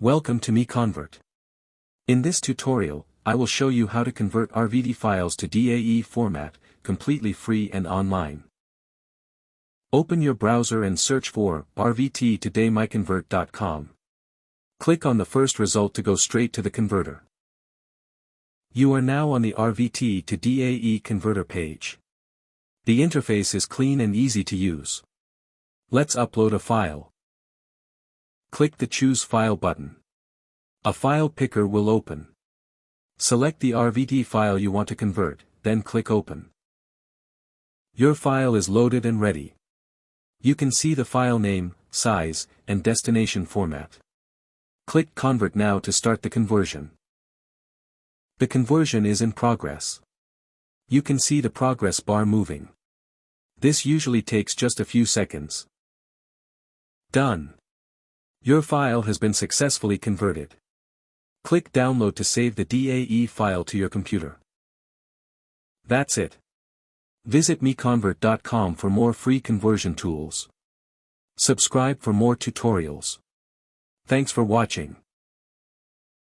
Welcome to MiConvert. In this tutorial, I will show you how to convert RVT files to DAE format, completely free and online. Open your browser and search for RVT to MiConvert.com. Click on the first result to go straight to the converter. You are now on the RVT to DAE converter page. The interface is clean and easy to use. Let's upload a file. Click the Choose File button. A file picker will open. Select the RVT file you want to convert, then click Open. Your file is loaded and ready. You can see the file name, size, and destination format. Click Convert now to start the conversion. The conversion is in progress. You can see the progress bar moving. This usually takes just a few seconds. Done. Your file has been successfully converted. Click Download to save the DAE file to your computer. That's it. Visit MiConvert.com for more free conversion tools. Subscribe for more tutorials. Thanks for watching.